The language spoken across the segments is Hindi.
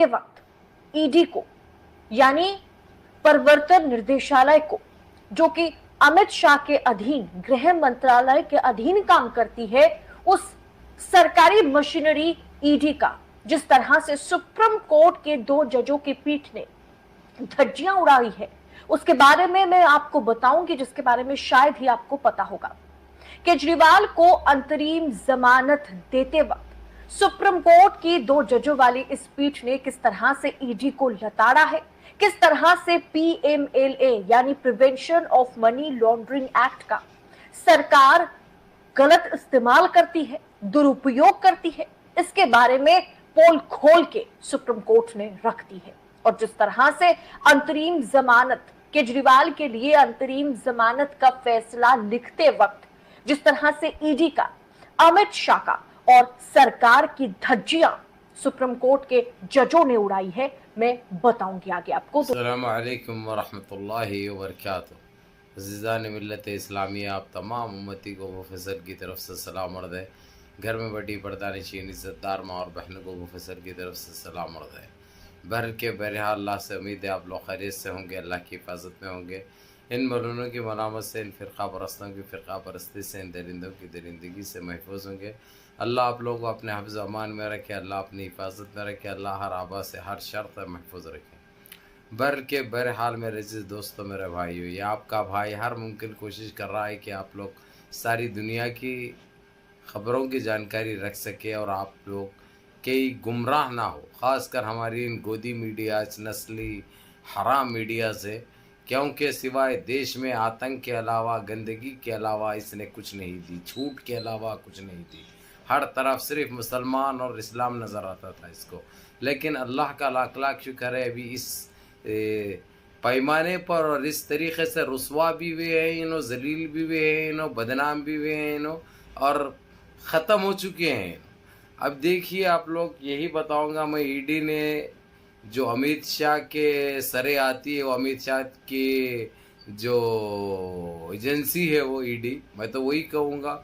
के वक्त ईडी को यानी प्रवर्तन निर्देशालय को, जो कि अमित शाह के अधीन गृह मंत्रालय के अधीन काम करती है, उस सरकारी मशीनरी ईडी का जिस तरह से सुप्रीम कोर्ट के 2 जजों की पीठ ने धज्जियां उड़ाई है, उसके बारे में मैं आपको बताऊंगी, जिसके बारे में शायद ही आपको पता होगा। केजरीवाल को अंतरिम जमानत देते वक्त सुप्रीम कोर्ट की 2 जजों वाली इस पीठ ने किस तरह से ईडी को लताड़ा है, किस तरह से पीएमएलए यानी prevention of money laundering act का सरकार गलत इस्तेमाल करती है, दुरुपयोग करती है, इसके बारे में पोल खोल के सुप्रीम कोर्ट ने रख दी है। और जिस तरह से अंतरिम जमानत, केजरीवाल के लिए अंतरिम जमानत का फैसला लिखते वक्त जिस तरह से ईडी का, अमित शाह का और सरकार की धज्जियां सुप्रीम कोर्ट के जजों ने उड़ाई है, मैं बताऊंगी आगे आपको। अस्सलामु अलैकुम वरहमतुल्लाहि वबरकातुहू। अज़ीज़ान मिल्लत इस्लामिया, आप तमाम उम्मती को मुफस्सर की तरफ से सलाम अर्ज़ है। घर में बड़ी पर्दानशीन इज़्ज़तदार माँ और बहनों को मुफस्सर की तरफ से सलाम अर्ज़ है। बहरहाल अल्लाह से उम्मीद है आप लोग खैरियत से होंगे, अल्लाह की हिफाजत में होंगे। इन मलूनों की मलामत से, इन फ़िरक़ा परस्तों की फ़िरक़ा परस्ती से, इन दरिंदों की दरिंदगी से महफूज होंगे। अल्लाह आप लोगों को अपने हिफ्ज़ अमान में रखे, अल्लाह अपनी हिफाजत में रखे, अल्लाह हर आबा से, हर शर से महफूज रखे। बहरहाल मेरे अज़ीज़ दोस्तों, मेरे भाइयों, ये आपका भाई हर मुमकिन कोशिश कर रहा है कि आप लोग सारी दुनिया की ख़बरों की जानकारी रख सके और आप लोग कई गुमराह ना हो, ख़ासकर हमारी इन गोदी मीडिया, नस्ली हराम मीडिया से, क्योंकि सिवाय देश में आतंक के अलावा, गंदगी के अलावा इसने कुछ नहीं दी, छूट के अलावा कुछ नहीं दी। हर तरफ सिर्फ मुसलमान और इस्लाम नज़र आता था इसको। लेकिन अल्लाह का लाख लाख शुक्र है, अभी इस पैमाने पर और इस तरीक़े से रुसवा भी हुए हैं इन्हों, जलील भी हुए हैं इन्हों, बदनाम भी हुए हैं इन्हों, और ख़त्म हो चुके हैं। अब देखिए आप लोग, यही बताऊंगा मैं, ईडी ने जो अमित शाह के सरे आती है, वो अमित शाह की जो एजेंसी है वो ईडी, मैं तो वही कहूँगा,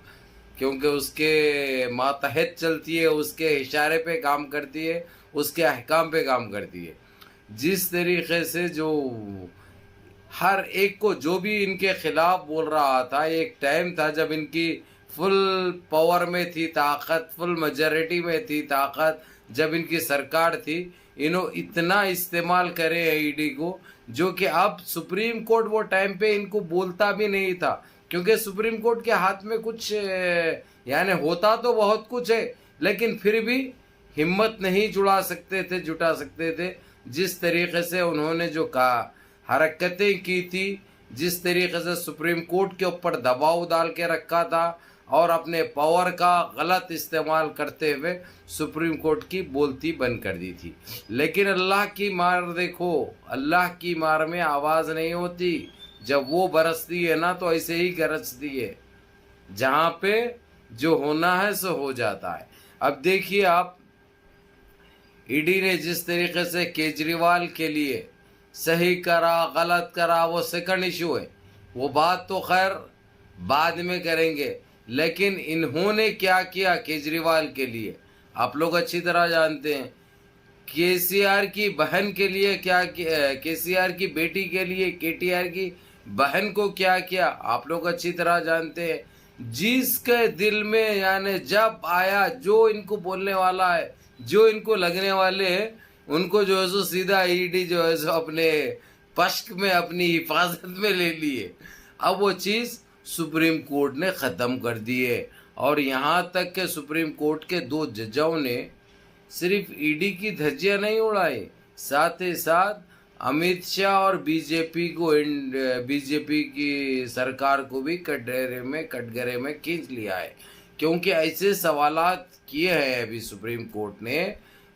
क्योंकि उसके मातहत चलती है, उसके इशारे पे काम करती है, उसके अहकाम पे काम करती है। जिस तरीक़े से जो हर एक को जो भी इनके ख़िलाफ़ बोल रहा था, एक टाइम था जब इनकी फुल पावर में थी ताकत, फुल मेजॉरिटी में थी ताकत, जब इनकी सरकार थी, इन्हों इतना इस्तेमाल करे है ईडी को, जो कि अब सुप्रीम कोर्ट वो टाइम पे इनको बोलता भी नहीं था, क्योंकि सुप्रीम कोर्ट के हाथ में कुछ यानी होता तो बहुत कुछ है, लेकिन फिर भी हिम्मत नहीं जुटा सकते थे। जिस तरीक़े से उन्होंने जो हरकतें की थी, जिस तरीक़े से सुप्रीम कोर्ट के ऊपर दबाव डाल के रखा था और अपने पावर का गलत इस्तेमाल करते हुए सुप्रीम कोर्ट की बोलती बंद कर दी थी। लेकिन अल्लाह की मार देखो, अल्लाह की मार में आवाज़ नहीं होती, जब वो बरसती है ना तो ऐसे ही गरजती है, जहाँ पे जो होना है सो हो जाता है। अब देखिए आप, ईडी ने जिस तरीके से केजरीवाल के लिए सही करा गलत करा, वो सेकंड इशू है, वो बात तो खैर बाद में करेंगे। लेकिन इन्होंने क्या किया केजरीवाल के लिए, आप लोग अच्छी तरह जानते हैं। केसीआर की बहन के लिए क्या किया, केसीआर की बेटी के लिए केटीआर की बहन को क्या किया, आप लोग अच्छी तरह जानते हैं। जिसके दिल में यानी जब आया, जो इनको बोलने वाला है, जो इनको लगने वाले हैं, उनको जो है सो सीधा ईडी जो है सो अपने पश्क में, अपनी हिफाजत में ले लिए। अब वो चीज़ सुप्रीम कोर्ट ने ख़त्म कर दी है, और यहाँ तक के सुप्रीम कोर्ट के 2 जजों ने सिर्फ ईडी की धज्जियाँ नहीं उड़ाई, साथ ही साथ अमित शाह और बीजेपी की सरकार को भी कटघरे में खींच लिया है, क्योंकि ऐसे सवालात किए हैं अभी सुप्रीम कोर्ट ने।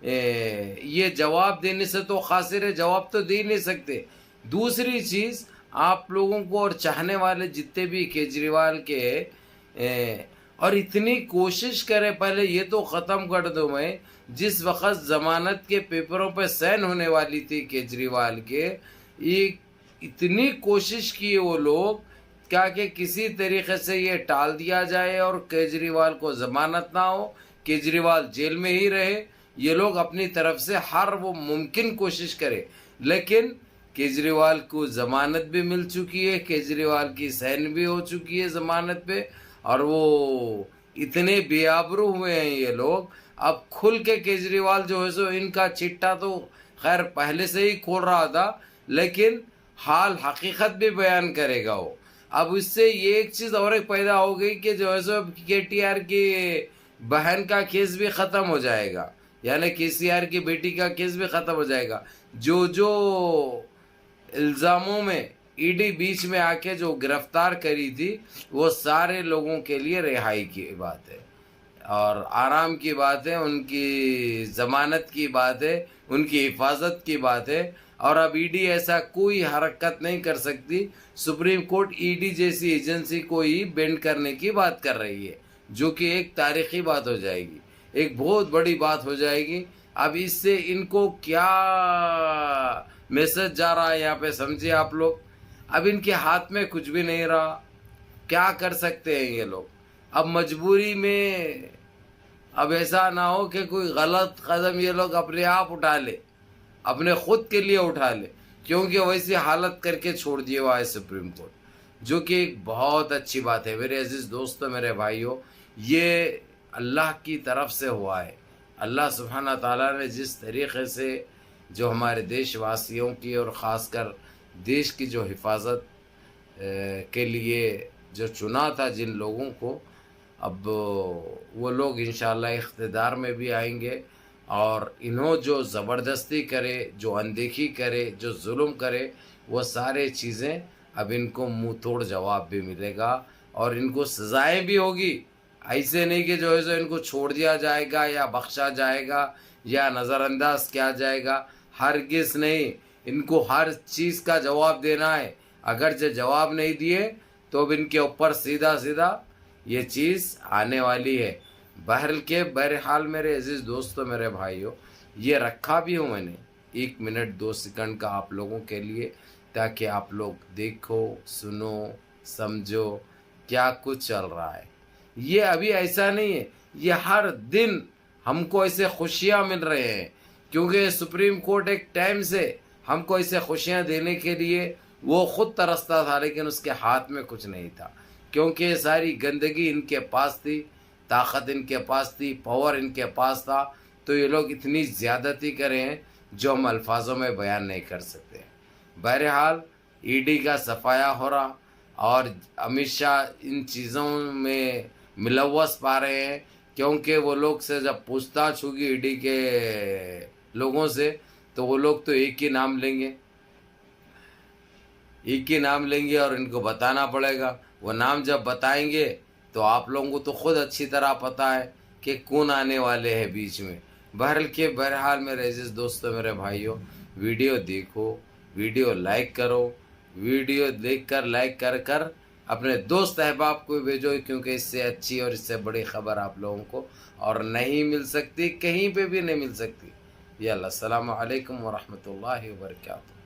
ये जवाब देने से तो खासिर है, जवाब तो दे नहीं सकते। दूसरी चीज़, आप लोगों को और चाहने वाले जितने भी केजरीवाल के और इतनी कोशिश करें, पहले ये तो ख़त्म कर दो, मैं जिस वक़्त ज़मानत के पेपरों पे साइन होने वाली थी केजरीवाल के, ये इतनी कोशिश की वो लोग क्या कि किसी तरीक़े से ये टाल दिया जाए और केजरीवाल को ज़मानत ना हो, केजरीवाल जेल में ही रहे। ये लोग अपनी तरफ से हर वो मुमकिन कोशिश करें, लेकिन केजरीवाल को ज़मानत भी मिल चुकी है, केजरीवाल की सहन भी हो चुकी है ज़मानत पे, और वो इतने बेआबरू हुए हैं ये लोग। अब खुल के केजरीवाल जो है सो इनका चिट्ठा तो खैर पहले से ही खोल रहा था, लेकिन हाल हकीकत भी बयान करेगा वो। अब इससे ये एक चीज़ और एक पैदा हो गई कि जो है सो KTR की बहन का केस भी ख़त्म हो जाएगा, यानी KCR की बेटी का केस भी ख़त्म हो जाएगा। जो जो इल्ज़ामों में ईडी बीच में आके जो गिरफ्तार करी थी, वो सारे लोगों के लिए रिहाई की बात है और आराम की बात है, उनकी ज़मानत की बात है, उनकी हिफाजत की बात है। और अब ईडी ऐसा कोई हरकत नहीं कर सकती। सुप्रीम कोर्ट ईडी जैसी एजेंसी को ही बेंड करने की बात कर रही है, जो कि एक तारीखी बात हो जाएगी, एक बहुत बड़ी बात हो जाएगी। अब इससे इनको क्या मैसेज जा रहा है यहाँ पे समझिए आप लोग। अब इनके हाथ में कुछ भी नहीं रहा, क्या कर सकते हैं ये लोग। अब मजबूरी में अब ऐसा ना हो कि कोई गलत कदम ये लोग अपने आप उठा ले, अपने खुद के लिए उठा ले, क्योंकि वैसी हालत करके छोड़ दिए हुआ है सुप्रीम कोर्ट, जो कि एक बहुत अच्छी बात है। मेरे अजीज दोस्तों, मेरे भाइयों, ये अल्लाह की तरफ से हुआ है। अल्लाह सुब्हाना ताला ने जिस तरीक़े से जो हमारे देशवासियों की और ख़ासकर देश की जो हिफाजत के लिए जो चुना था जिन लोगों को, अब वो लोग इंशाअल्लाह इख्तिदार में भी आएंगे और इन्हों जो ज़बरदस्ती करे, जो अनदेखी करे, जो जुल्म करे, वो सारे चीज़ें अब इनको मुंह तोड़ जवाब भी मिलेगा और इनको सज़ाएं भी होगी। ऐसे नहीं कि जो है सो इनको छोड़ दिया जाएगा या बख्शा जाएगा या नज़रअंदाज किया जाएगा, हरगिज़ नहीं। इनको हर चीज़ का जवाब देना है। अगर जो जवाब नहीं दिए तो अब इनके ऊपर सीधा सीधा ये चीज़ आने वाली है। बहरहाल मेरे अजीज़ दोस्तों, मेरे भाइयों, ये रखा भी हूँ मैंने 1 मिनट 2 सेकंड का आप लोगों के लिए, ताकि आप लोग देखो, सुनो, समझो क्या कुछ चल रहा है। ये अभी ऐसा नहीं है, ये हर दिन हमको ऐसे खुशियाँ मिल रहे हैं, क्योंकि सुप्रीम कोर्ट एक टाइम से हमको ऐसे खुशियाँ देने के लिए वो खुद तरसता था, लेकिन उसके हाथ में कुछ नहीं था, क्योंकि सारी गंदगी इनके पास थी, ताकत इनके पास थी, पावर इनके पास था। तो ये लोग इतनी ज़्यादती करे हैं जो हम अल्फाजों में बयान नहीं कर सकते। बहरहाल ईडी का सफाया हो रहा और अमित शाह इन चीज़ों में मुलव्वस पा रहे हैं, क्योंकि वो लोग से जब पूछताछ होगी ईडी के लोगों से, तो वो लोग तो एक ही नाम लेंगे, एक ही नाम लेंगे और इनको बताना पड़ेगा। वो नाम जब बताएंगे तो आप लोगों को तो खुद अच्छी तरह पता है कि कौन आने वाले हैं बीच में। बहरहाल मेरे अजीज़ दोस्तों, मेरे भाइयों, वीडियो देखो, वीडियो लाइक करो, वीडियो देखकर लाइक कर अपने दोस्त अहबाब को भेजो, क्योंकि इससे अच्छी और इससे बड़ी खबर आप लोगों को और नहीं मिल सकती, कहीं पे भी नहीं मिल सकती। यल्ला, अस्सलामु अलैकुम व रहमतुल्लाहि व बरकातहू।